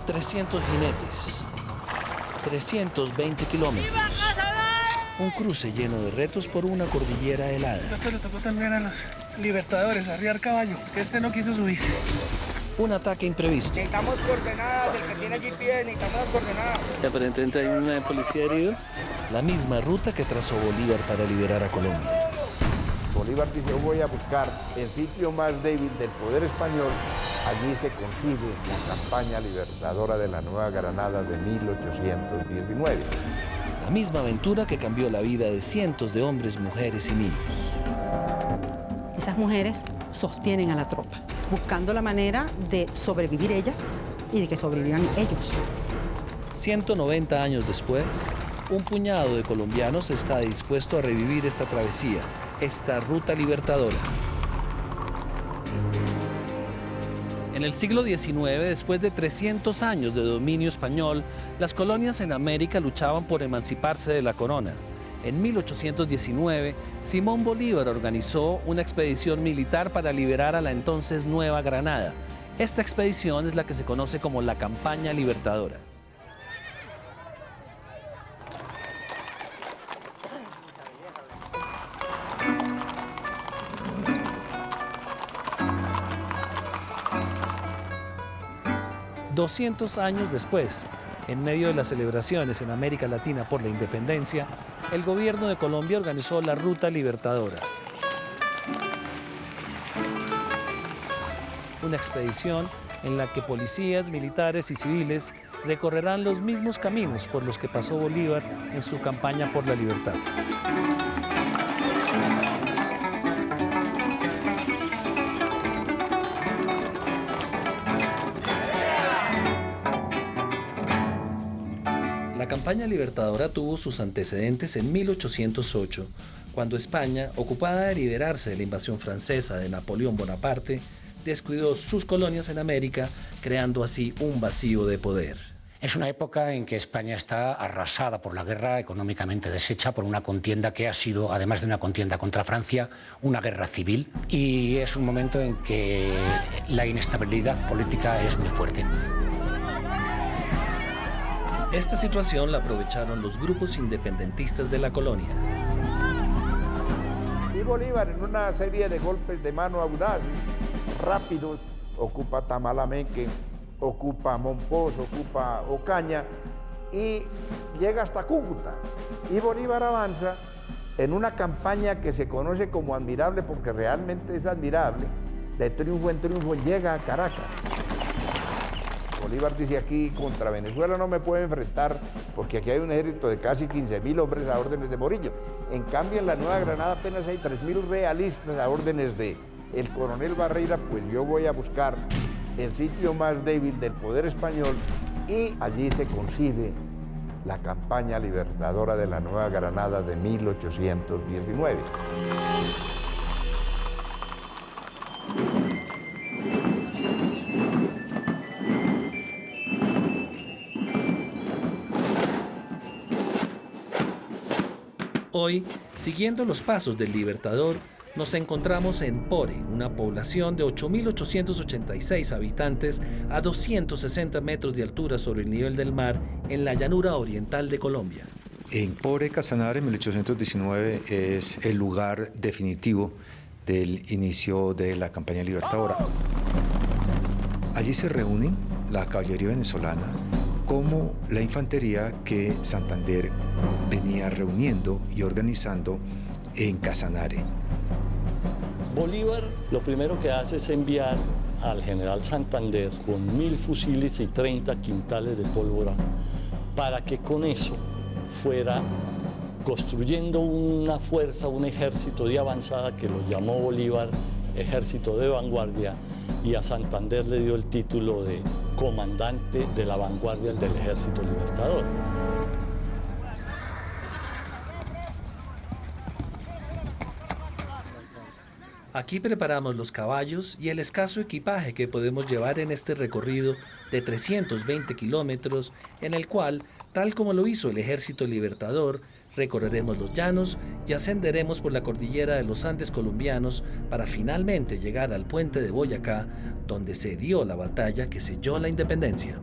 300 jinetes, 320 kilómetros. Un cruce lleno de retos por una cordillera helada. Esto le tocó también a los libertadores, arriar caballo, que este no quiso subir. Un ataque imprevisto. Necesitamos coordenadas, el que tiene aquí pies, necesitamos coordenadas. Aparentemente hay un policía herido. La misma ruta que trazó Bolívar para liberar a Colombia. Bolívar dice, yo voy a buscar el sitio más débil del poder español. Allí se concibe la campaña libertadora de la Nueva Granada de 1819. La misma aventura que cambió la vida de cientos de hombres, mujeres y niños. Esas mujeres sostienen a la tropa, buscando la manera de sobrevivir ellas y de que sobrevivan ellos. 190 años después, un puñado de colombianos está dispuesto a revivir esta travesía, esta ruta libertadora. En el siglo XIX, después de 300 años de dominio español, las colonias en América luchaban por emanciparse de la corona. En 1819, Simón Bolívar organizó una expedición militar para liberar a la entonces Nueva Granada. Esta expedición es la que se conoce como la Campaña Libertadora. $200 años después, en medio de las celebraciones en América Latina por la independencia, el gobierno de Colombia organizó la Ruta Libertadora. Una expedición en la que policías, militares y civiles recorrerán los mismos caminos por los que pasó Bolívar en su campaña por la libertad. La campaña libertadora tuvo sus antecedentes en 1808, cuando España, ocupada de liberarse de la invasión francesa de Napoleón Bonaparte, descuidó sus colonias en América, creando así un vacío de poder. Es una época en que España está arrasada por la guerra, económicamente deshecha por una contienda que ha sido, además de una contienda contra Francia, una guerra civil. Y es un momento en que la inestabilidad política es muy fuerte. Esta situación la aprovecharon los grupos independentistas de la colonia. Y Bolívar, en una serie de golpes de mano audaces, rápidos, ocupa Tamalameque, ocupa Mompox, ocupa Ocaña y llega hasta Cúcuta. Y Bolívar avanza en una campaña que se conoce como admirable porque realmente es admirable. De triunfo en triunfo llega a Caracas. Bolívar dice, aquí contra Venezuela no me puedo enfrentar porque aquí hay un ejército de casi 15.000 hombres a órdenes de Morillo. En cambio, en la Nueva Granada apenas hay 3.000 realistas a órdenes de el coronel Barreira, pues yo voy a buscar el sitio más débil del poder español y allí se concibe la campaña libertadora de la Nueva Granada de 1819. Hoy, siguiendo los pasos del Libertador, nos encontramos en Pore, una población de 8.886 habitantes a 260 metros de altura sobre el nivel del mar en la llanura oriental de Colombia. En Pore, Casanare, en 1819, es el lugar definitivo del inicio de la campaña libertadora. Allí se reúnen la caballería venezolana como la infantería que Santander venía reuniendo y organizando en Casanare. Bolívar lo primero que hace es enviar al general Santander con 1.000 fusiles y 30 quintales de pólvora para que con eso fuera construyendo una fuerza, un ejército de avanzada que lo llamó Bolívar ejército de vanguardia, y a Santander le dio el título de comandante de la vanguardia del ejército libertador. Aquí preparamos los caballos y el escaso equipaje que podemos llevar en este recorrido de 320 kilómetros, en el cual, tal como lo hizo el Ejército Libertador, recorreremos los llanos y ascenderemos por la cordillera de los Andes colombianos para finalmente llegar al puente de Boyacá, donde se dio la batalla que selló la independencia.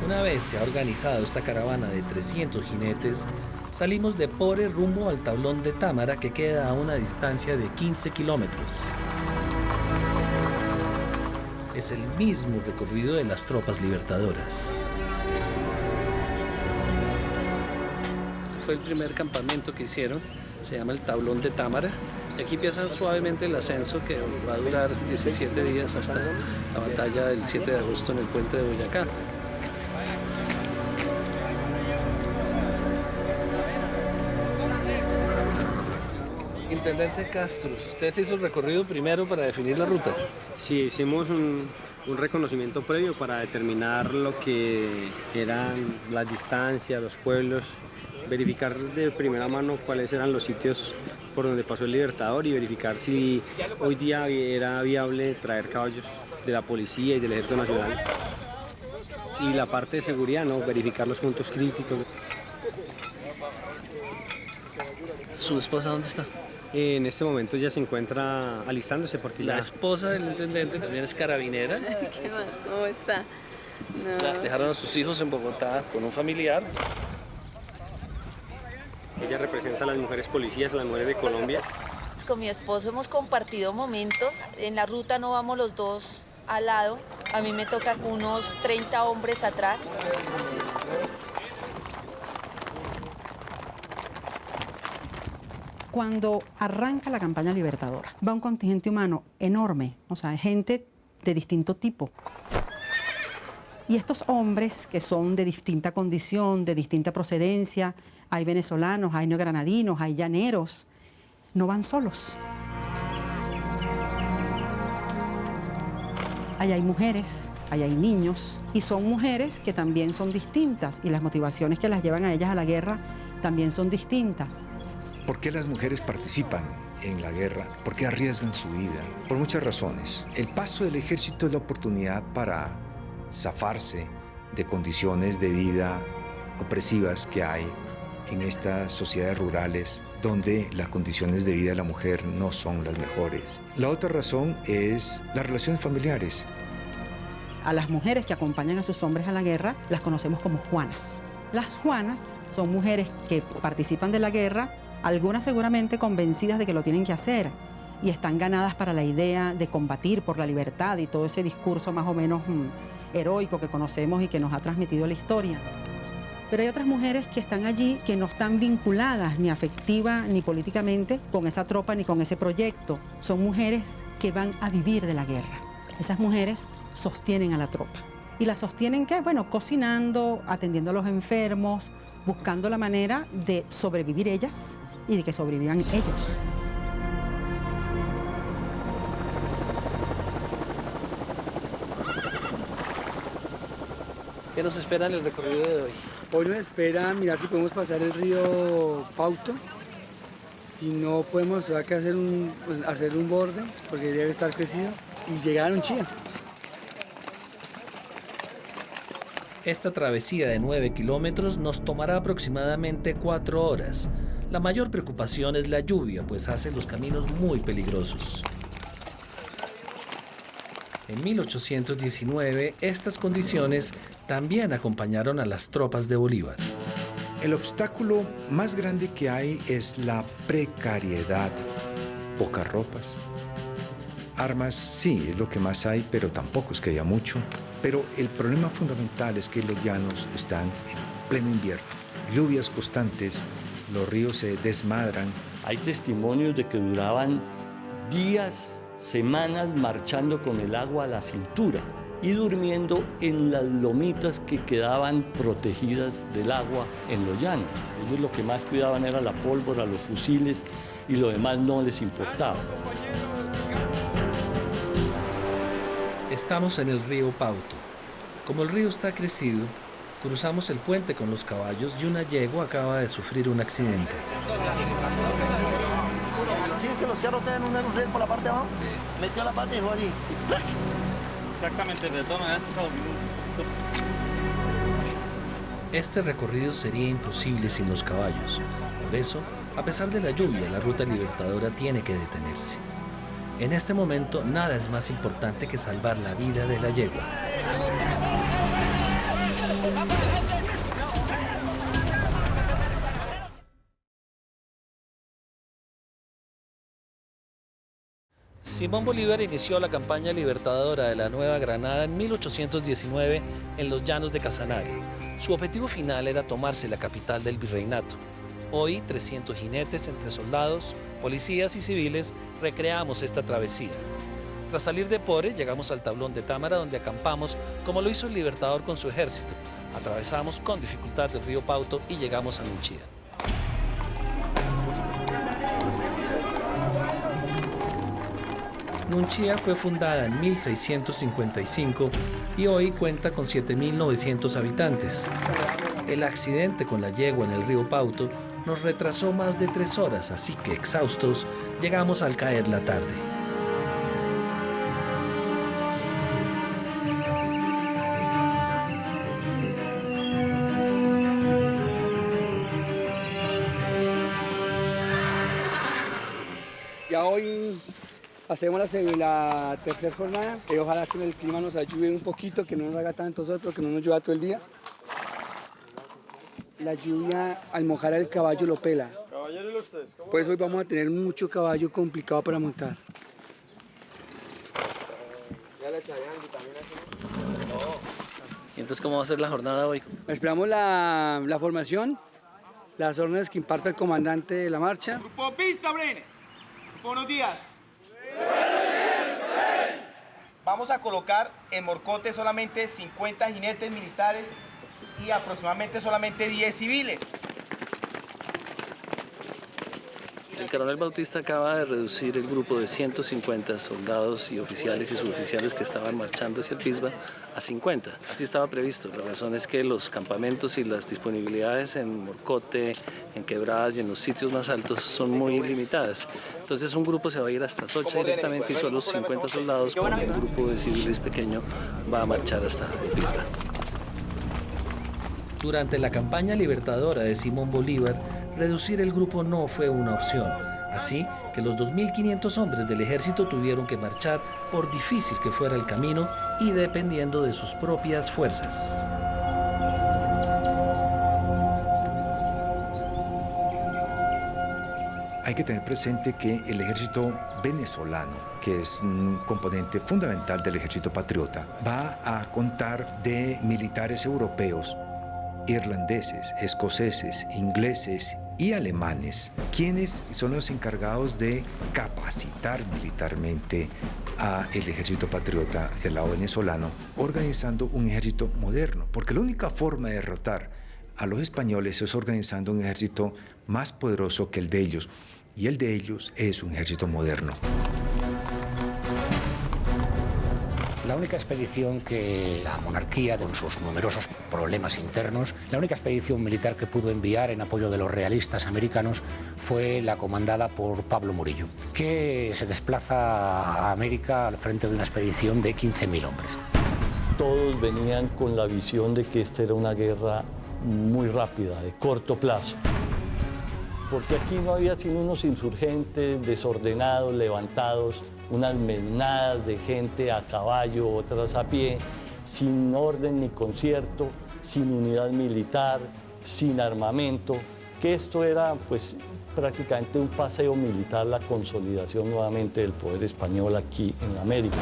Una vez se ha organizado esta caravana de 300 jinetes, salimos de Pore rumbo al tablón de Támara, que queda a una distancia de 15 kilómetros. Es el mismo recorrido de las tropas libertadoras. Este fue el primer campamento que hicieron, se llama el tablón de Támara. Y aquí empiezan suavemente el ascenso, que va a durar 17 días hasta la batalla del 7 de agosto en el puente de Boyacá. Intendente Castro, ¿usted se hizo el recorrido primero para definir la ruta? Sí, hicimos un reconocimiento previo para determinar lo que eran las distancias, los pueblos, verificar de primera mano cuáles eran los sitios por donde pasó el Libertador y verificar si hoy día era viable traer caballos de la policía y del Ejército Nacional. Y la parte de seguridad, ¿no? Verificar los puntos críticos. ¿Su esposa dónde está? En este momento ya se encuentra alistándose porque La ya... esposa del intendente también es carabinera. ¿Qué más? ¿Cómo está? No. Dejaron a sus hijos en Bogotá con un familiar. Ella representa a las mujeres policías, a las mujeres de Colombia. Con mi esposo hemos compartido momentos. En la ruta no vamos los dos al lado. A mí me tocan unos 30 hombres atrás. Cuando arranca la campaña libertadora, va un contingente humano enorme, o sea, gente de distinto tipo. Y estos hombres que son de distinta condición, de distinta procedencia, hay venezolanos, hay neogranadinos, hay llaneros, no van solos. Ahí hay mujeres, ahí hay niños, y son mujeres que también son distintas, y las motivaciones que las llevan a ellas a la guerra también son distintas. ¿Por qué las mujeres participan en la guerra? ¿Por qué arriesgan su vida? Por muchas razones. El paso del ejército es la oportunidad para zafarse de condiciones de vida opresivas que hay en estas sociedades rurales donde las condiciones de vida de la mujer no son las mejores. La otra razón es las relaciones familiares. A las mujeres que acompañan a sus hombres a la guerra las conocemos como Juanas. Las Juanas son mujeres que participan de la guerra, algunas seguramente convencidas de que lo tienen que hacer y están ganadas para la idea de combatir por la libertad y todo ese discurso más o menos heroico que conocemos y que nos ha transmitido la historia. Pero hay otras mujeres que están allí que no están vinculadas ni afectiva ni políticamente con esa tropa ni con ese proyecto. Son mujeres que van a vivir de la guerra. Esas mujeres sostienen a la tropa. ¿Y la sostienen qué? Bueno, cocinando, atendiendo a los enfermos, buscando la manera de sobrevivir ellas y de que sobrevivan ellos. ¿Qué nos espera en el recorrido de hoy? Hoy nos espera mirar si podemos pasar el río Pauto. Si no podemos, habrá que hacer un borde, porque debe estar crecido, y llegar a Unchía. Esta travesía de 9 kilómetros nos tomará aproximadamente 4 horas. La mayor preocupación es la lluvia, pues hace los caminos muy peligrosos. En 1819, estas condiciones también acompañaron a las tropas de Bolívar. El obstáculo más grande que hay es la precariedad. Pocas ropas. Armas, sí, es lo que más hay, pero tampoco es que haya mucho. Pero el problema fundamental es que los llanos están en pleno invierno. Lluvias constantes, los ríos se desmadran. Hay testimonios de que duraban días, semanas marchando con el agua a la cintura y durmiendo en las lomitas que quedaban protegidas del agua en los llanos. Ellos lo que más cuidaban era la pólvora, los fusiles, y lo demás no les importaba. Estamos en el río Pauto. Como el río está crecido, cruzamos el puente con los caballos y una yegua acaba de sufrir un accidente. Sí, es que los carros tienen un riel por la parte de abajo, metió la pata y dejó allí. Exactamente, el retorno de estos minutos. Este recorrido sería imposible sin los caballos. Por eso, a pesar de la lluvia, la ruta libertadora tiene que detenerse. En este momento, nada es más importante que salvar la vida de la yegua. Simón Bolívar inició la campaña libertadora de la Nueva Granada en 1819 en los llanos de Casanare. Su objetivo final era tomarse la capital del virreinato. Hoy, 300 jinetes entre soldados, policías y civiles recreamos esta travesía. Tras salir de Pore, llegamos al tablón de Támara, donde acampamos, como lo hizo el Libertador con su ejército. Atravesamos con dificultad el río Pauto y llegamos a Nunchía. Nunchía fue fundada en 1655 y hoy cuenta con 7.900 habitantes. El accidente con la yegua en el río Pauto nos retrasó más de 3 horas, así que exhaustos, llegamos al caer la tarde. Ya hoy hacemos la tercera jornada y ojalá que el clima nos ayude un poquito, que no nos haga tanto sol, pero que no nos llueva todo el día. La lluvia al mojar al caballo lo pela. Pues hoy vamos a tener mucho caballo complicado para montar. ¿Y entonces cómo va a ser la jornada hoy? Esperamos la formación, las órdenes que imparta el comandante de la marcha. Grupo Vista, Brene. Buenos días. Vamos a colocar en Morcote solamente 50 jinetes militares y aproximadamente solamente 10 civiles. El coronel Bautista acaba de reducir el grupo de 150 soldados y oficiales y suboficiales que estaban marchando hacia el Pisba a 50. Así estaba previsto. La razón es que los campamentos y las disponibilidades en Morcote, en Quebradas y en los sitios más altos son muy limitadas. Entonces un grupo se va a ir hasta Socha directamente y solo 50 soldados con un grupo de civiles pequeño va a marchar hasta el Pisba. Durante la campaña libertadora de Simón Bolívar, reducir el grupo no fue una opción. Así que los 2.500 hombres del ejército tuvieron que marchar por difícil que fuera el camino y dependiendo de sus propias fuerzas. Hay que tener presente que el ejército venezolano, que es un componente fundamental del ejército patriota, va a contar de militares europeos, irlandeses, escoceses, ingleses y alemanes, quienes son los encargados de capacitar militarmente al ejército patriota del lado venezolano, organizando un ejército moderno, porque la única forma de derrotar a los españoles es organizando un ejército más poderoso que el de ellos, y el de ellos es un ejército moderno. La única expedición que la monarquía, con sus numerosos problemas internos, la única expedición militar que pudo enviar en apoyo de los realistas americanos fue la comandada por Pablo Murillo, que se desplaza a América al frente de una expedición de 15.000 hombres. Todos venían con la visión de que esta era una guerra muy rápida, de corto plazo. Porque aquí no había sino unos insurgentes desordenados, levantados, unas menadas de gente a caballo, otras a pie, sin orden ni concierto, sin unidad militar, sin armamento, que esto era pues prácticamente un paseo militar, la consolidación nuevamente del poder español aquí en América.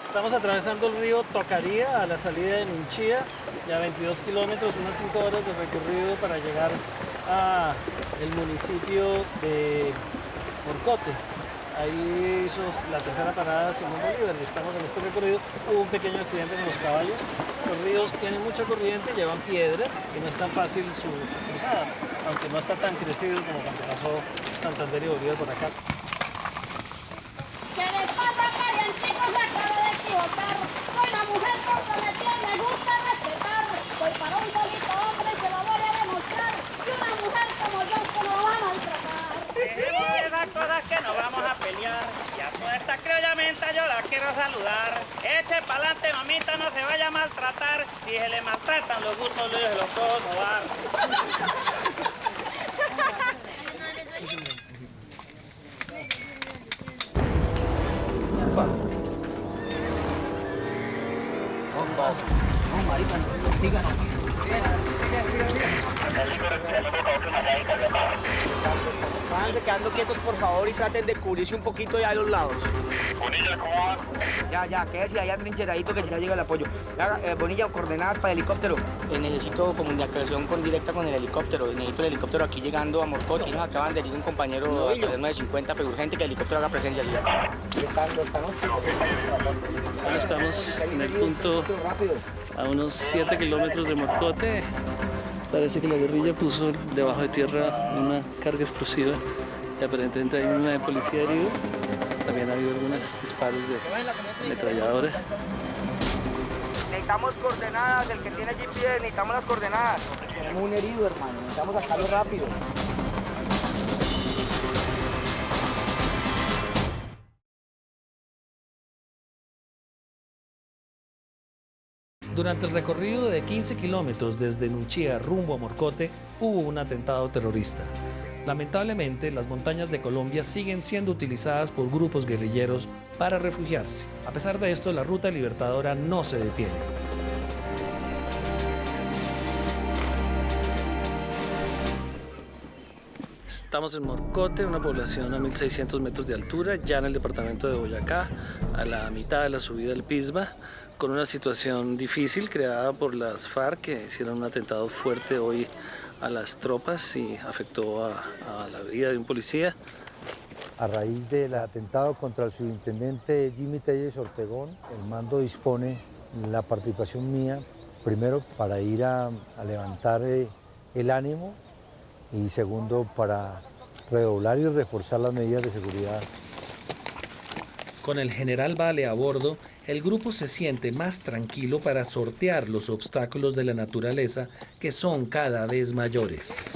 Estamos atravesando el río Tocaría a la salida de Nunchía, ya 22 kilómetros, unas 5 horas de recorrido para llegar a el municipio de Morcote. Ahí hizo la tercera parada Simón Bolívar y estamos en este recorrido. Hubo un pequeño accidente con los caballos. Los ríos tienen mucha corriente, llevan piedras y no es tan fácil su cruzada, aunque no está tan crecido como cuando pasó Santander y Bolívar por acá. Soy una mujer comprometida, me gusta respetar. Soy para un solito hombre y se lo voy a demostrar. Y una mujer como yo que no va a maltratar. Dejemos esas cosas que nos vamos a pelear. Y a toda esta criolla menta yo la quiero saludar. Eche pa'lante, mamita, no se vaya a maltratar. Y se le maltratan los gustos de los puedo sobar. Váyanse quedando quietos, por favor, y traten de cubrirse un poquito ya de los lados. Bonilla, ¿cómo va? Ya, quédese allá trincheradito que ya llega el apoyo. Bonilla, coordenadas para el helicóptero. Necesito comunicación directa con el helicóptero. Necesito el helicóptero aquí llegando a Morcote. Nos acaban de ir un compañero a 950, pero urgente que el helicóptero haga presencia allí. Bueno, estamos en el punto a unos 7 kilómetros de Morcote. Parece que la guerrilla puso debajo de tierra una carga explosiva y aparentemente hay una policía herido. También ha habido algunos disparos de ametralladora. Necesitamos coordenadas, el que tiene GPS, necesitamos las coordenadas. Tenemos un herido, hermano, necesitamos sacarlo rápido. Durante el recorrido de 15 kilómetros desde Nunchía rumbo a Morcote, hubo un atentado terrorista. Lamentablemente, las montañas de Colombia siguen siendo utilizadas por grupos guerrilleros para refugiarse. A pesar de esto, la ruta libertadora no se detiene. Estamos en Morcote, una población a 1.600 metros de altura, ya en el departamento de Boyacá, a la mitad de la subida del Pisba, con una situación difícil creada por las FARC, que hicieron un atentado fuerte hoy a las tropas y afectó a la vida de un policía. A raíz del atentado contra el subintendente Jimmy Telles Ortegón, el mando dispone la participación mía, primero para ir a levantar el ánimo y segundo para redoblar y reforzar las medidas de seguridad. Con el general Vale a bordo, el grupo se siente más tranquilo para sortear los obstáculos de la naturaleza que son cada vez mayores.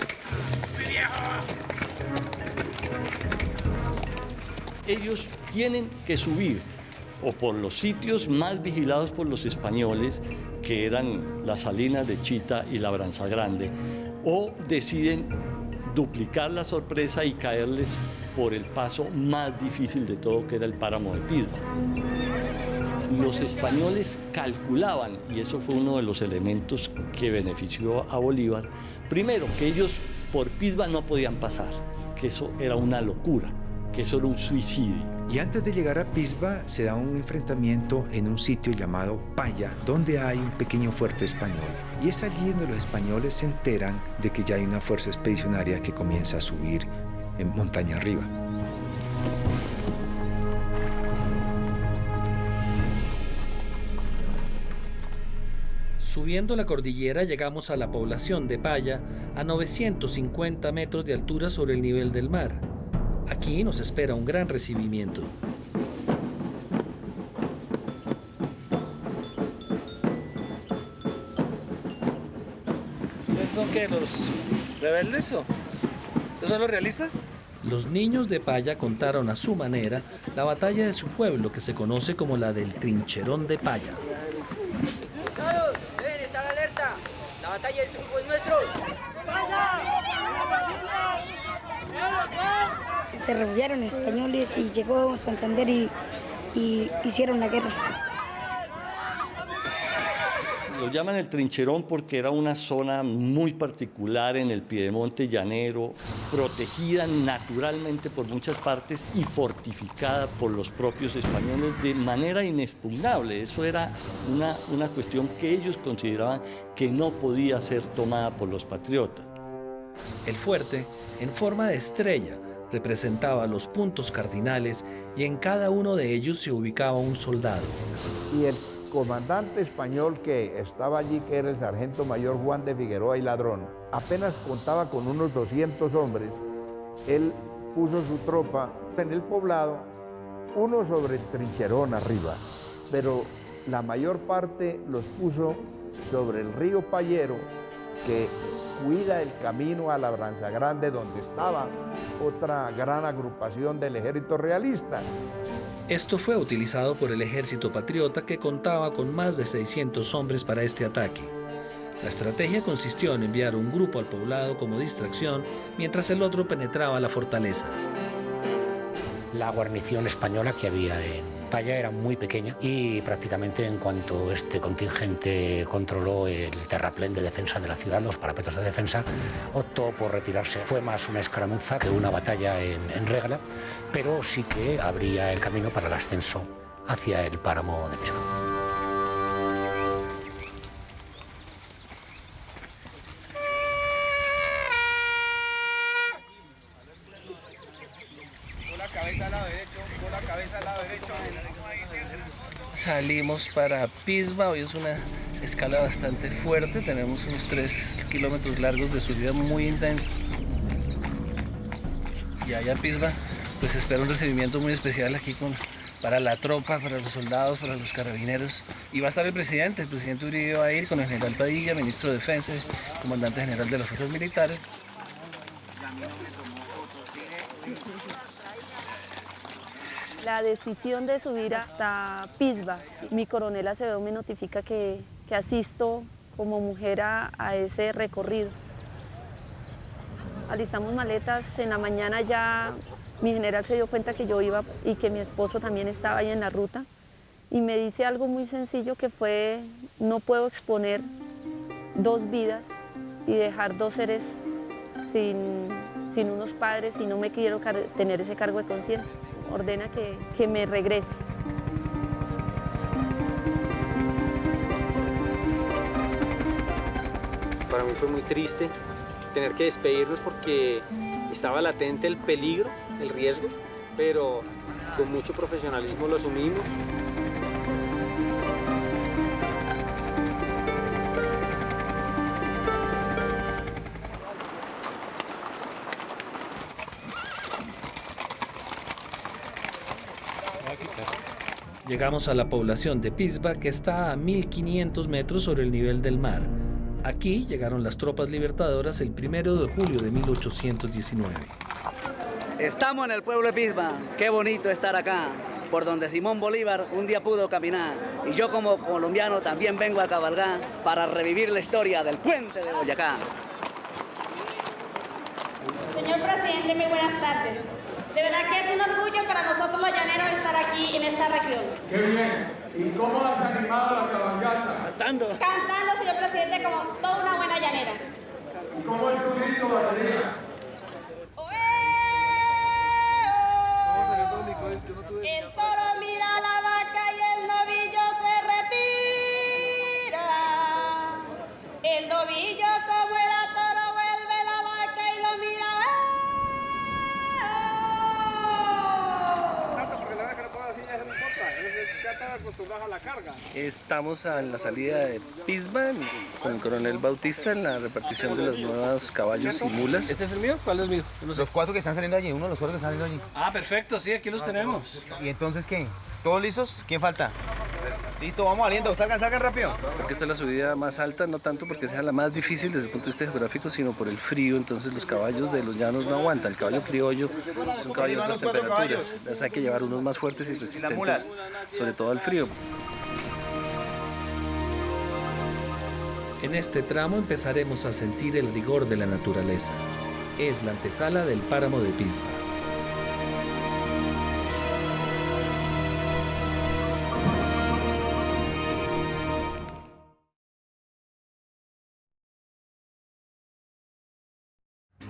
Ellos tienen que subir o por los sitios más vigilados por los españoles, que eran las salinas de Chita y Labranza Grande, o deciden duplicar la sorpresa y caerles por el paso más difícil de todo, que era el páramo de Pisba. Los españoles calculaban, y eso fue uno de los elementos que benefició a Bolívar, primero, que ellos por Pisba no podían pasar, que eso era una locura, que eso era un suicidio. Y antes de llegar a Pisba se da un enfrentamiento en un sitio llamado Paya, donde hay un pequeño fuerte español. Y es allí donde los españoles se enteran de que ya hay una fuerza expedicionaria que comienza a subir en montaña arriba. Subiendo la cordillera llegamos a la población de Paya, a 950 metros de altura sobre el nivel del mar. Aquí nos espera un gran recibimiento. ¿Esos son qué, los rebeldes o esos son los realistas? Los niños de Paya contaron a su manera la batalla de su pueblo, que se conoce como la del Trincherón de Paya. Todos deben estar alerta. La batalla del triunfo es nuestro. Se refugiaron españoles y llegó Santander y hicieron la guerra. Lo llaman el Trincherón porque era una zona muy particular en el piedemonte llanero, protegida naturalmente por muchas partes y fortificada por los propios españoles de manera inexpugnable. Eso era una cuestión que ellos consideraban que no podía ser tomada por los patriotas. El fuerte, en forma de estrella, representaba los puntos cardinales y en cada uno de ellos se ubicaba un soldado. Y el comandante español que estaba allí, que era el sargento mayor Juan de Figueroa y Ladrón, apenas contaba con unos 200 hombres. Él puso su tropa en el poblado, uno sobre el Trincherón arriba, pero la mayor parte los puso sobre el río Payero, que cuida el camino a Labranza Grande, donde estaba otra gran agrupación del ejército realista. Esto fue utilizado por el ejército patriota, que contaba con más de 600 hombres para este ataque. La estrategia consistió en enviar un grupo al poblado como distracción, mientras el otro penetraba la fortaleza. La guarnición española que había en Paya era muy pequeña y prácticamente en cuanto este contingente controló el terraplén de defensa de la ciudad, los parapetos de defensa, optó por retirarse. Fue más una escaramuza que una batalla en regla, pero sí que abría el camino para el ascenso hacia el páramo de Pisba. Salimos para Pisba. Hoy es una escala bastante fuerte, tenemos unos 3 kilómetros largos de subida muy intensa. Y allá en Pisba pues espera un recibimiento muy especial aquí para la tropa, para los soldados, para los carabineros. Y va a estar el presidente Uribe va a ir con el general Padilla, ministro de Defensa, comandante general de las fuerzas militares. La decisión de subir hasta Pisba, mi coronel Acevedo me notifica que asisto como mujer a ese recorrido. Alistamos maletas, en la mañana ya mi general se dio cuenta que yo iba y que mi esposo también estaba ahí en la ruta y me dice algo muy sencillo que fue: no puedo exponer 2 vidas y dejar 2 seres sin unos padres y no me quiero tener ese cargo de conciencia. Ordena que me regrese. Para mí fue muy triste tener que despedirnos porque estaba latente el peligro, el riesgo, pero con mucho profesionalismo lo asumimos. Llegamos a la población de Pisba, que está a 1500 metros sobre el nivel del mar. Aquí llegaron las tropas libertadoras el 1 de julio de 1819. Estamos en el pueblo de Pisba. Qué bonito estar acá, por donde Simón Bolívar un día pudo caminar. Y yo como colombiano también vengo a cabalgar para revivir la historia del puente de Boyacá. Señor presidente, muy buenas tardes. De verdad que es un orgullo para nosotros los llaneros estar aquí en esta región. ¡Qué bien! ¿Y cómo has animado la cabalgata? Cantando. Cantando, señor presidente, como toda una buena llanera. ¿Y cómo es tu grito, batería? El toro mira a la vaca y el novillo se retira. El novillo como el toro vuelve la vaca y lo mira. Estamos a la salida de Pisba con el coronel Bautista en la repartición de los nuevos caballos y mulas. ¿Este es el mío? ¿Cuál es el mío? Los 4 que están saliendo allí, uno de los 4 que están saliendo allí. Ah, perfecto, sí, aquí los tenemos. ¿Y entonces qué? ¿Todos listos? ¿Quién falta? Listo, vamos aliento, salgan rápido. Porque esta es la subida más alta, no tanto porque sea la más difícil desde el punto de vista geográfico, sino por el frío. Entonces los caballos de los llanos no aguantan. El caballo criollo es un caballo de otras temperaturas. Entonces hay que llevar unos más fuertes y resistentes, sobre todo al frío. En este tramo empezaremos a sentir el rigor de la naturaleza. Es la antesala del páramo de Pisba.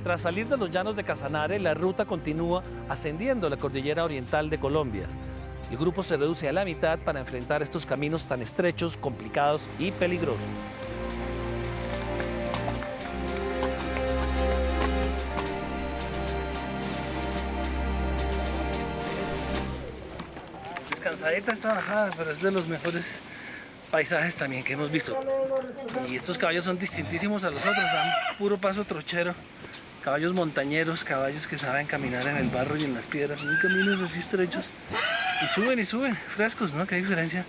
Tras salir de los llanos de Casanare, la ruta continúa ascendiendo la cordillera oriental de Colombia. El grupo se reduce a la mitad para enfrentar estos caminos tan estrechos, complicados y peligrosos. Descansadita esta bajada, pero es de los mejores paisajes también que hemos visto. Y estos caballos son distintísimos a los otros, dan puro paso trochero. Caballos montañeros, caballos que saben caminar en el barro y en las piedras, son caminos así estrechos. Y suben, frescos, ¿no? Qué diferencia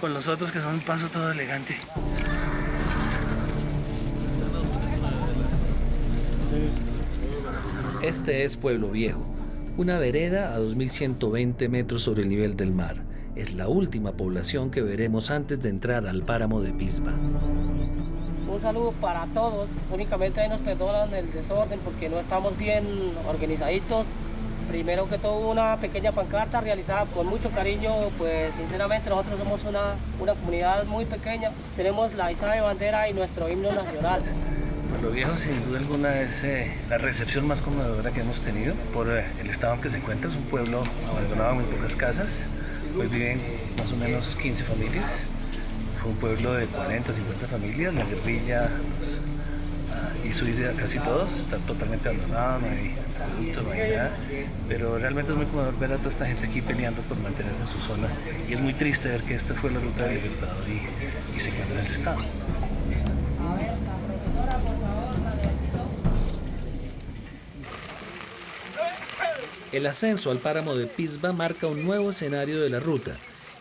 con los otros que son un paso todo elegante. Este es Pueblo Viejo, Una vereda a 2.120 metros sobre el nivel del mar. Es la última población que veremos antes de entrar al páramo de Pisba. Un saludo para todos. Únicamente ahí nos perdonan el desorden porque no estamos bien organizaditos. Primero que todo, una pequeña pancarta realizada con mucho cariño, pues sinceramente nosotros somos una comunidad muy pequeña. Tenemos la izada de bandera y nuestro himno nacional. Pueblo Viejo, sin duda alguna, es la recepción más conmovedora que hemos tenido por el estado en que se encuentra. Es un pueblo abandonado, muy pocas casas. Hoy viven más o menos 15 familias. Fue un pueblo de 40, 50 familias. La guerrilla hizo ir a casi todos. Está totalmente abandonado, no hay productos, no hay nada. Pero realmente es muy conmovedor ver a toda esta gente aquí peleando por mantenerse en su zona. Y es muy triste ver que esta fue la ruta del Libertador y se encuentra en ese estado. El ascenso al páramo de Pisba marca un nuevo escenario de la ruta.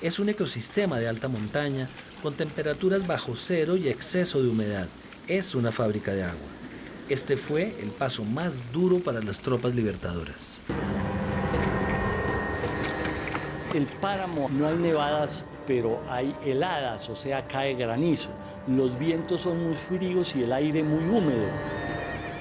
Es un ecosistema de alta montaña con temperaturas bajo cero y exceso de humedad. Es una fábrica de agua. Este fue el paso más duro para las tropas libertadoras. El páramo no hay nevadas, pero hay heladas, o sea, cae granizo. Los vientos son muy fríos y el aire muy húmedo.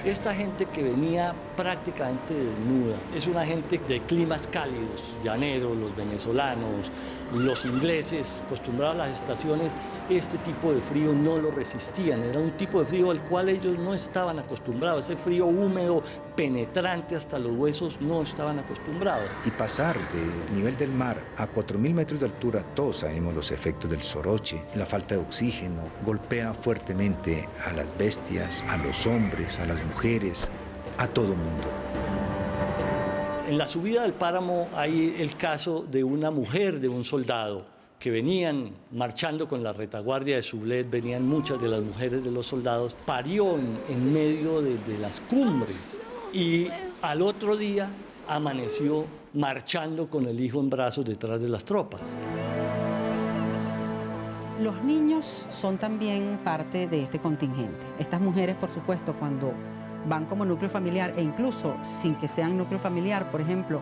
Esta gente que venía prácticamente desnuda, es una gente de climas cálidos, llaneros, los venezolanos, los ingleses, acostumbrados a las estaciones, este tipo de frío no lo resistían, era un tipo de frío al cual ellos no estaban acostumbrados, ese frío húmedo, penetrante hasta los huesos, no estaban acostumbrados. Y pasar del nivel del mar a 4.000 metros de altura, todos sabemos los efectos del soroche, la falta de oxígeno, golpea fuertemente a las bestias, a los hombres, a las mujeres, a todo mundo. En la subida del páramo hay el caso de una mujer de un soldado que venían marchando con la retaguardia de Sublet, venían muchas de las mujeres de los soldados, parió en medio de las cumbres y al otro día amaneció marchando con el hijo en brazos detrás de las tropas. Los niños son también parte de este contingente. Estas mujeres, por supuesto, cuando van como núcleo familiar e incluso sin que sean núcleo familiar, por ejemplo,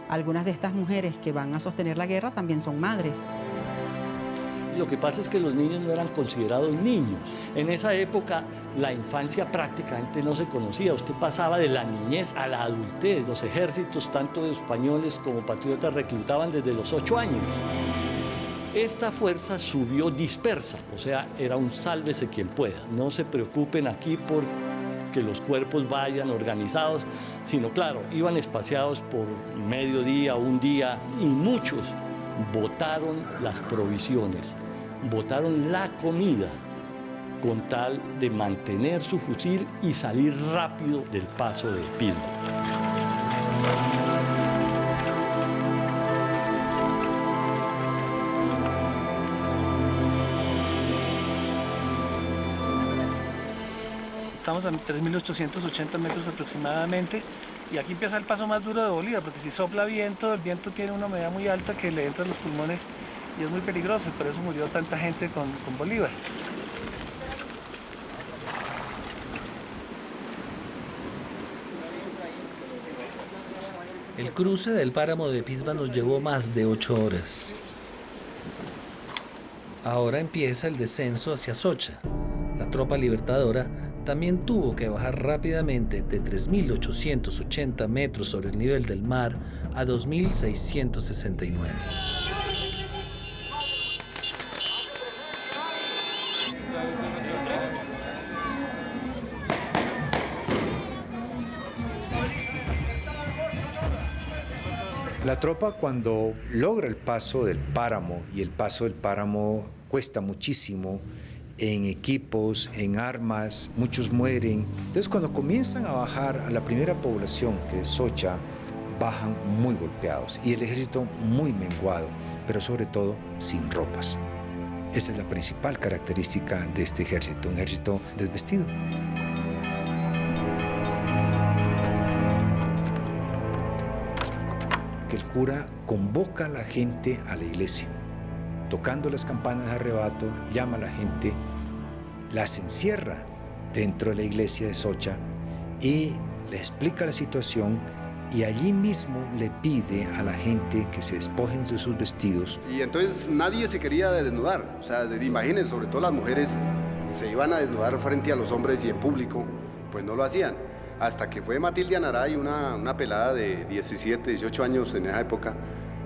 algunas de estas mujeres que van a sostener la guerra también son madres. Lo que pasa es que los niños no eran considerados niños. En esa época la infancia prácticamente no se conocía. Usted pasaba de la niñez a la adultez. Los ejércitos, tanto de españoles como patriotas, reclutaban desde los 8 años. Esta fuerza subió dispersa, o sea, era un sálvese quien pueda. No se preocupen aquí por que los cuerpos vayan organizados, sino claro, iban espaciados por mediodía, un día, y muchos botaron las provisiones, botaron la comida con tal de mantener su fusil y salir rápido del paso de Pisba. Estamos a 3.880 metros aproximadamente y aquí empieza el paso más duro de Bolívar, porque si sopla viento, el viento tiene una humedad muy alta que le entra a los pulmones y es muy peligroso, y por eso murió tanta gente con Bolívar. El cruce del páramo de Pisba nos llevó más de 8 horas. Ahora empieza el descenso hacia Socha. La tropa libertadora también tuvo que bajar rápidamente de 3.880 metros sobre el nivel del mar a 2.669. La tropa, cuando logra el paso del páramo, y el paso del páramo cuesta muchísimo en equipos, en armas, muchos mueren. Entonces, cuando comienzan a bajar a la primera población, que es Socha, bajan muy golpeados y el ejército muy menguado, pero sobre todo sin ropas. Esa es la principal característica de este ejército, un ejército desvestido. Que el cura convoca a la gente a la iglesia, tocando las campanas de arrebato, llama a la gente, las encierra dentro de la iglesia de Socha y les explica la situación y allí mismo le pide a la gente que se despojen de sus vestidos. Y entonces nadie se quería desnudar, o sea, imaginen, sobre todo las mujeres se iban a desnudar frente a los hombres y en público, pues no lo hacían. Hasta que fue Matilde Anaray, una pelada de 17, 18 años en esa época,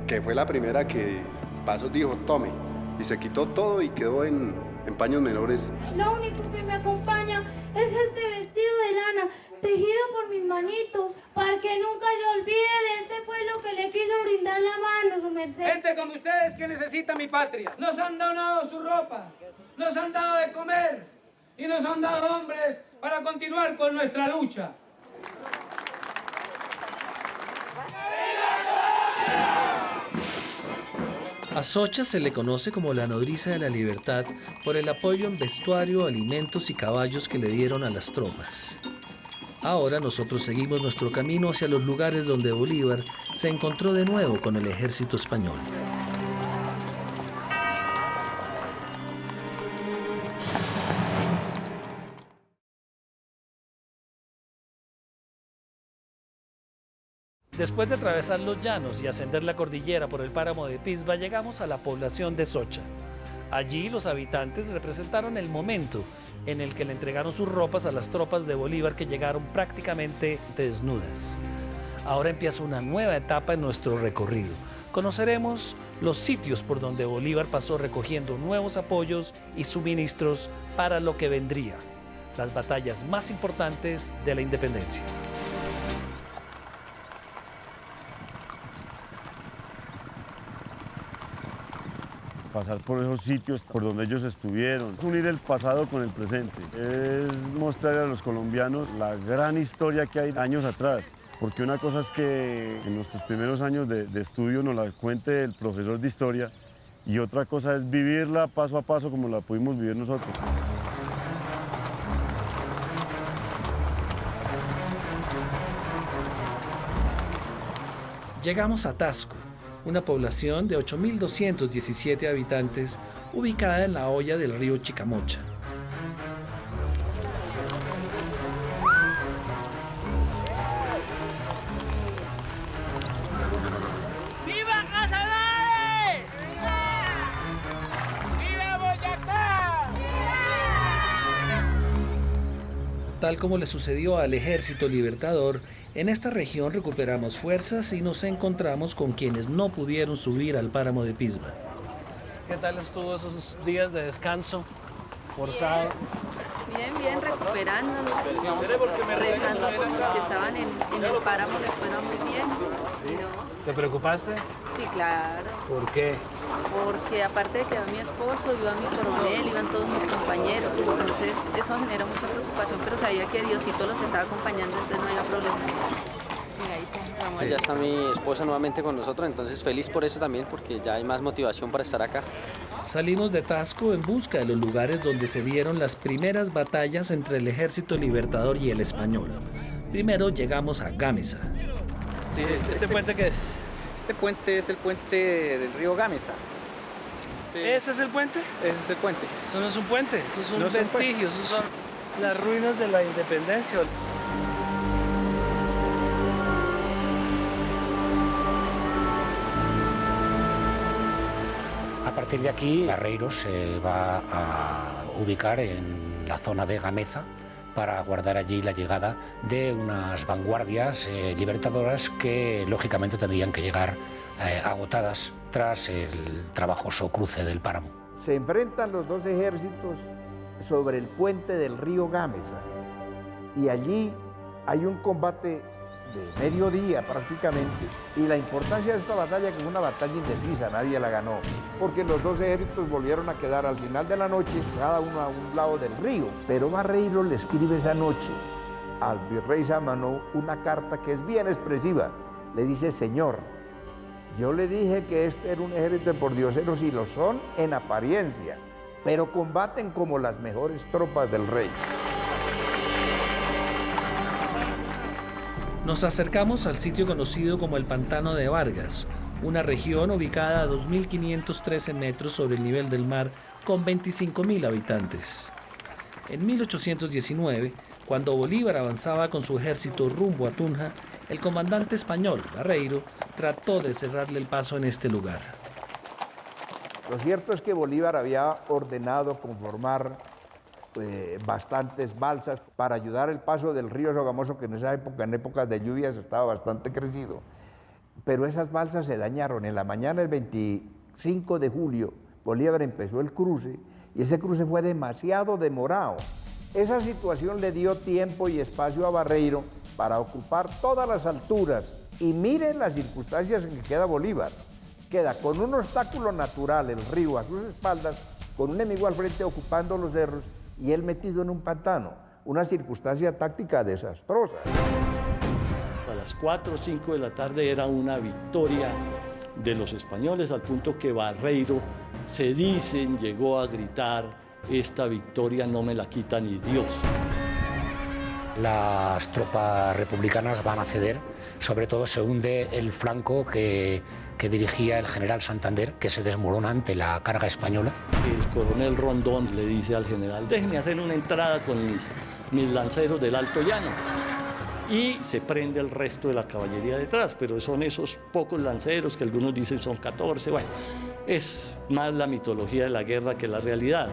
que fue la primera que pasó, dijo, tome, y se quitó todo y quedó en paños menores. Lo único que me acompaña es este vestido de lana, tejido por mis manitos, para que nunca se olvide de este pueblo que le quiso brindar la mano, su merced. Gente como ustedes que necesita mi patria, nos han donado su ropa, nos han dado de comer y nos han dado hombres para continuar con nuestra lucha. A Socha se le conoce como la nodriza de la libertad por el apoyo en vestuario, alimentos y caballos que le dieron a las tropas. Ahora nosotros seguimos nuestro camino hacia los lugares donde Bolívar se encontró de nuevo con el ejército español. Después de atravesar los llanos y ascender la cordillera por el páramo de Pisba, llegamos a la población de Socha. Allí los habitantes representaron el momento en el que le entregaron sus ropas a las tropas de Bolívar, que llegaron prácticamente desnudas. Ahora empieza una nueva etapa en nuestro recorrido. Conoceremos los sitios por donde Bolívar pasó recogiendo nuevos apoyos y suministros para lo que vendría, las batallas más importantes de la independencia. Pasar por esos sitios por donde ellos estuvieron, unir el pasado con el presente, es mostrar a los colombianos la gran historia que hay años atrás, porque una cosa es que en nuestros primeros años de estudio nos la cuente el profesor de historia y otra cosa es vivirla paso a paso como la pudimos vivir nosotros. Llegamos a Tasco, una población de 8.217 habitantes ubicada en la hoya del río Chicamocha. ¡Viva Casanare! ¡Viva Boyacá! Tal como le sucedió al Ejército Libertador, en esta región recuperamos fuerzas y nos encontramos con quienes no pudieron subir al páramo de Pisba. ¿Qué tal estuvo esos días de descanso forzado? Bien, recuperándonos, rezando por los que estaban en el páramo, les fuera muy bien. ¿Sí? ¿Te preocupaste? Sí, claro. ¿Por qué? Porque aparte de que iba mi esposo, iba mi coronel, iban todos mis compañeros, entonces eso genera mucha preocupación, pero sabía que Diosito los estaba acompañando, entonces no había problema. Mira, ahí está. Ya está mi esposa nuevamente con nosotros, entonces feliz por eso también, porque ya hay más motivación para estar acá. Salimos de Tasco en busca de los lugares donde se dieron las primeras batallas entre el Ejército Libertador y el español. Primero llegamos a Gámeza. Sí, ¿Este puente qué es? Este puente es el puente del río Gámeza. ¿Ese es el puente? Ese es el puente. Eso no es un puente, eso es un No es un vestigio, eso son las ruinas de la independencia. A partir de aquí, Barreiro se va a ubicar en la zona de Gameza para aguardar allí la llegada de unas vanguardias libertadoras que lógicamente tendrían que llegar agotadas tras el trabajoso cruce del páramo. Se enfrentan los dos ejércitos sobre el puente del río Gámeza y allí hay un combate de mediodía prácticamente, y la importancia de esta batalla, que es una batalla indecisa, nadie la ganó, porque los dos ejércitos volvieron a quedar al final de la noche, cada uno a un lado del río. Pero Barreiro le escribe esa noche al virrey Sámano una carta que es bien expresiva. Le dice: señor, yo le dije que este era un ejército de pordioseros y lo son en apariencia, pero combaten como las mejores tropas del rey. Nos acercamos al sitio conocido como el Pantano de Vargas, una región ubicada a 2.513 metros sobre el nivel del mar con 25.000 habitantes. En 1819 Cuando Bolívar avanzaba con su ejército rumbo a Tunja, el comandante español, Barreiro, trató de cerrarle el paso en este lugar. Lo cierto es que Bolívar había ordenado conformar bastantes balsas para ayudar el paso del río Sogamoso, que en esa época, en épocas de lluvias, estaba bastante crecido. Pero esas balsas se dañaron. En la mañana del 25 de julio, Bolívar empezó el cruce y ese cruce fue demasiado demorado. Esa situación le dio tiempo y espacio a Barreiro para ocupar todas las alturas. Y miren las circunstancias en que queda Bolívar. Queda con un obstáculo natural, el río, a sus espaldas, con un enemigo al frente ocupando los cerros y él metido en un pantano. Una circunstancia táctica desastrosa. A las 4 o 5 de la tarde era una victoria de los españoles, al punto que Barreiro, se dicen, llegó a gritar: esta victoria no me la quita ni Dios. Las tropas republicanas van a ceder, sobre todo se hunde el flanco que dirigía el general Santander, que se desmorona ante la carga española. El coronel Rondón le dice al general: déjeme hacer una entrada con mis lanceros del Alto Llano. Y se prende el resto de la caballería detrás, pero son esos pocos lanceros que algunos dicen son 14, bueno, es más la mitología de la guerra que la realidad.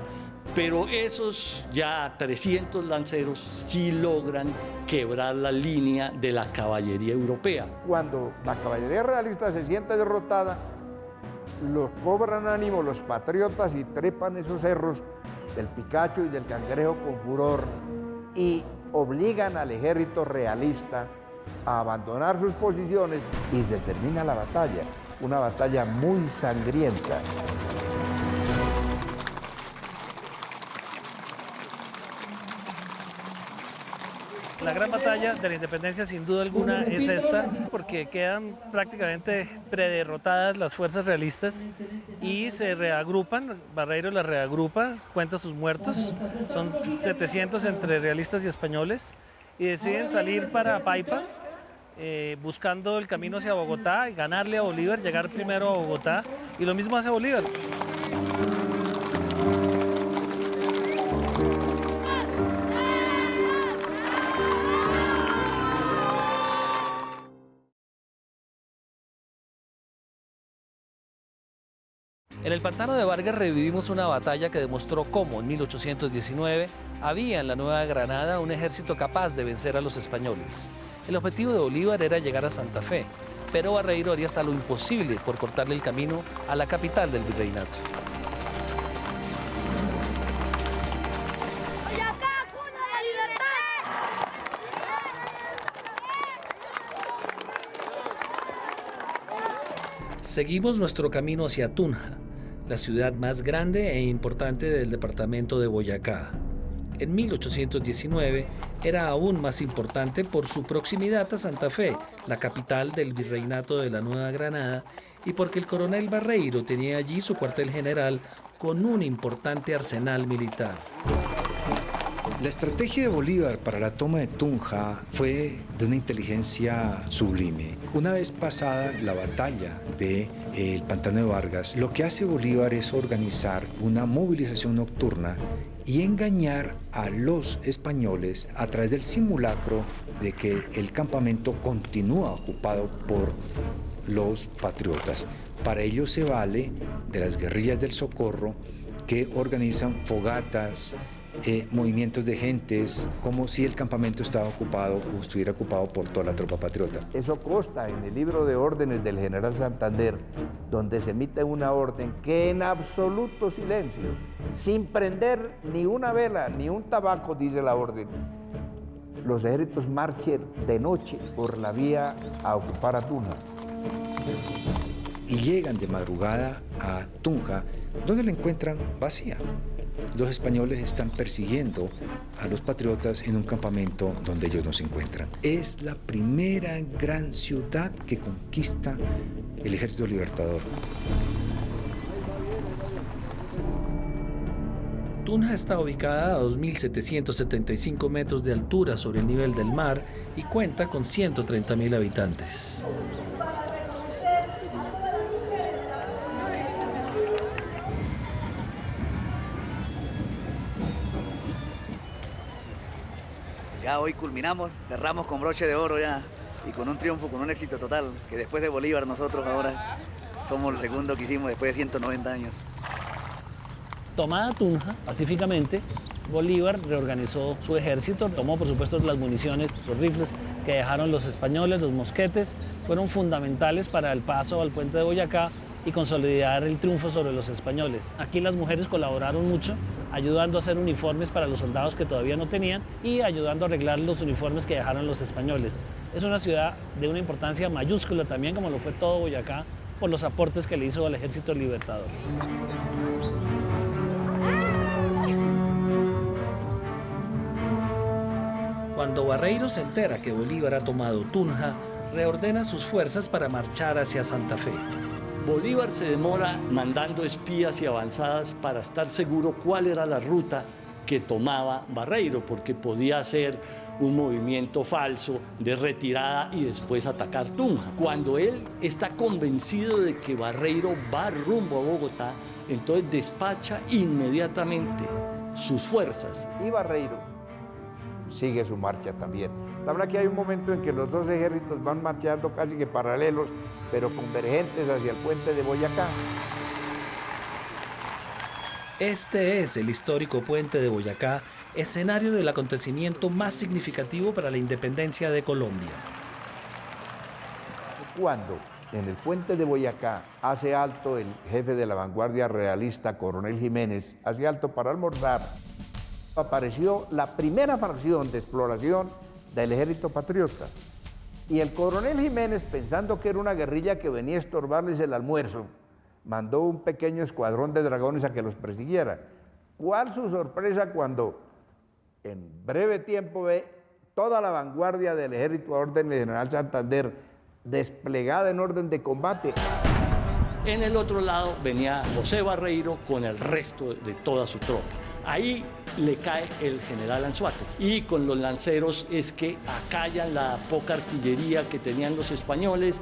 Pero esos ya 300 lanceros sí logran quebrar la línea de la caballería europea. Cuando la caballería realista se siente derrotada, los cobran ánimo los patriotas y trepan esos cerros del Picacho y del Cangrejo con furor y obligan al ejército realista a abandonar sus posiciones y se termina la batalla, una batalla muy sangrienta. La gran batalla de la independencia, sin duda alguna, es esta, porque quedan prácticamente prederrotadas las fuerzas realistas y se reagrupan. Barreiro las reagrupa, cuenta sus muertos, son 700 entre realistas y españoles, y deciden salir para Paipa, buscando el camino hacia Bogotá y ganarle a Bolívar, llegar primero a Bogotá, y lo mismo hace Bolívar. En el pantano de Vargas revivimos una batalla que demostró cómo en 1819 había en la Nueva Granada un ejército capaz de vencer a los españoles. El objetivo de Bolívar era llegar a Santa Fe, pero Barreiro haría hasta lo imposible por cortarle el camino a la capital del virreinato. Seguimos nuestro camino hacia Tunja, la ciudad más grande e importante del departamento de Boyacá. En 1819 era aún más importante por su proximidad a Santa Fe, la capital del virreinato de la Nueva Granada, y porque el coronel Barreiro tenía allí su cuartel general con un importante arsenal militar. La estrategia de Bolívar para la toma de Tunja fue de una inteligencia sublime. Una vez pasada la batalla del Pantano de Vargas, lo que hace Bolívar es organizar una movilización nocturna y engañar a los españoles a través del simulacro de que el campamento continúa ocupado por los patriotas. Para ello se vale de las guerrillas del Socorro, que organizan fogatas, movimientos de gentes, como si el campamento estaba ocupado o estuviera ocupado por toda la tropa patriota. Eso consta en el libro de órdenes del general Santander, donde se emite una orden que en absoluto silencio, sin prender ni una vela ni un tabaco, dice la orden, los ejércitos marchen de noche por la vía a ocupar a Tunja. Y llegan de madrugada a Tunja, donde la encuentran vacía. Los españoles están persiguiendo a los patriotas en un campamento donde ellos no se encuentran. Es la primera gran ciudad que conquista el Ejército Libertador. Tunja está ubicada a 2.775 metros de altura sobre el nivel del mar y cuenta con 130.000 habitantes. Ya hoy culminamos, cerramos con broche de oro ya y con un triunfo, con un éxito total, que después de Bolívar nosotros ahora somos el segundo que hicimos después de 190 años. Tomada Tunja pacíficamente, Bolívar reorganizó su ejército, tomó por supuesto las municiones, los rifles que dejaron los españoles, los mosquetes, fueron fundamentales para el paso al puente de Boyacá y consolidar el triunfo sobre los españoles. Aquí las mujeres colaboraron mucho, ayudando a hacer uniformes para los soldados que todavía no tenían y ayudando a arreglar los uniformes que dejaron los españoles. Es una ciudad de una importancia mayúscula también, como lo fue todo Boyacá, por los aportes que le hizo al Ejército Libertador. Cuando Barreiro se entera que Bolívar ha tomado Tunja, reordena sus fuerzas para marchar hacia Santa Fe. Bolívar se demora mandando espías y avanzadas para estar seguro cuál era la ruta que tomaba Barreiro, porque podía hacer un movimiento falso de retirada y después atacar Tunja. Cuando él está convencido de que Barreiro va rumbo a Bogotá, entonces despacha inmediatamente sus fuerzas. Y Barreiro sigue su marcha también. La verdad que hay un momento en que los dos ejércitos van marchando casi que paralelos, pero convergentes hacia el puente de Boyacá. Este es el histórico puente de Boyacá, escenario del acontecimiento más significativo para la independencia de Colombia. Cuando en el puente de Boyacá hace alto el jefe de la vanguardia realista, Coronel Jiménez, hace alto para almorzar, apareció la primera fracción de exploración del ejército patriota. Y el coronel Jiménez, pensando que era una guerrilla que venía a estorbarles el almuerzo, mandó un pequeño escuadrón de dragones a que los persiguiera. ¿Cuál su sorpresa cuando en breve tiempo ve toda la vanguardia del ejército a orden del general Santander desplegada en orden de combate? En el otro lado venía José Barreiro con el resto de toda su tropa. Ahí le cae el general Anzoátegui y con los lanceros es que acallan la poca artillería que tenían los españoles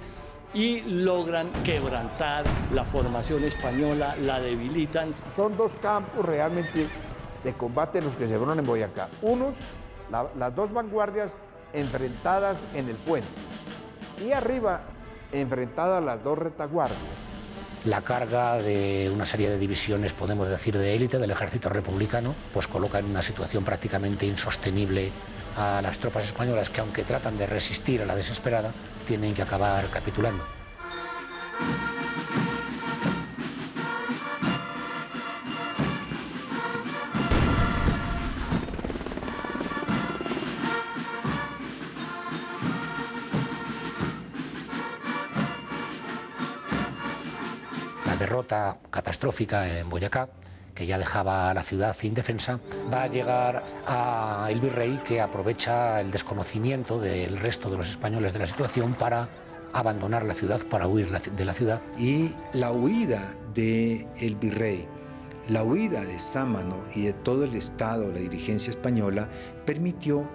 y logran quebrantar la formación española, la debilitan. Son dos campos realmente de combate los que se fueron en Boyacá. Unos, las dos vanguardias enfrentadas en el puente y arriba enfrentadas las dos retaguardias. La carga de una serie de divisiones, podemos decir, de élite del ejército republicano, pues coloca en una situación prácticamente insostenible a las tropas españolas que, aunque tratan de resistir a la desesperada, tienen que acabar capitulando. La derrota catastrófica en Boyacá, que ya dejaba a la ciudad indefensa, va a llegar a el virrey, que aprovecha el desconocimiento del resto de los españoles de la situación para abandonar la ciudad, para huir de la ciudad. Y la huida del virrey, la huida de Sámano y de todo el Estado, la dirigencia española, permitió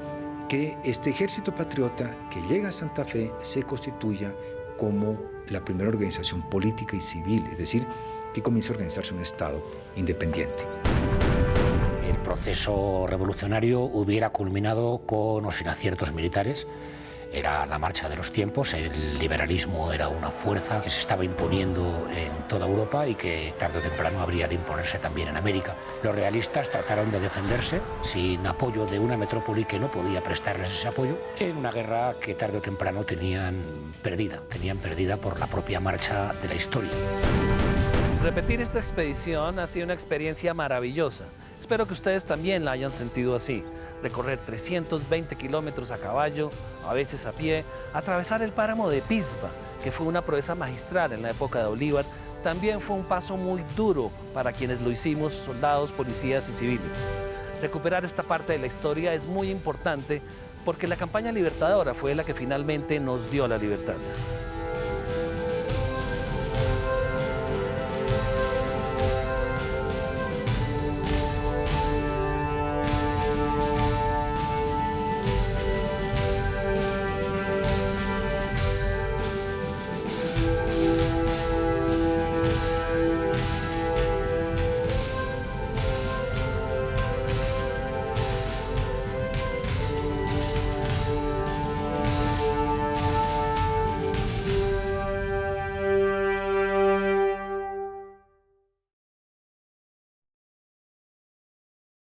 que este ejército patriota que llega a Santa Fe se constituya como la primera organización política y civil, es decir, que comienza a organizarse un Estado independiente. El proceso revolucionario hubiera culminado con o sin aciertos militares. Era la marcha de los tiempos, el liberalismo era una fuerza que se estaba imponiendo en toda Europa y que tarde o temprano habría de imponerse también en América. Los realistas trataron de defenderse sin apoyo de una metrópoli que no podía prestarles ese apoyo en una guerra que tarde o temprano tenían perdida por la propia marcha de la historia. Repetir esta expedición ha sido una experiencia maravillosa. Espero que ustedes también la hayan sentido así. Recorrer 320 kilómetros a caballo, a veces a pie, atravesar el páramo de Pisba, que fue una proeza magistral en la época de Bolívar, también fue un paso muy duro para quienes lo hicimos, soldados, policías y civiles. Recuperar esta parte de la historia es muy importante porque la campaña libertadora fue la que finalmente nos dio la libertad.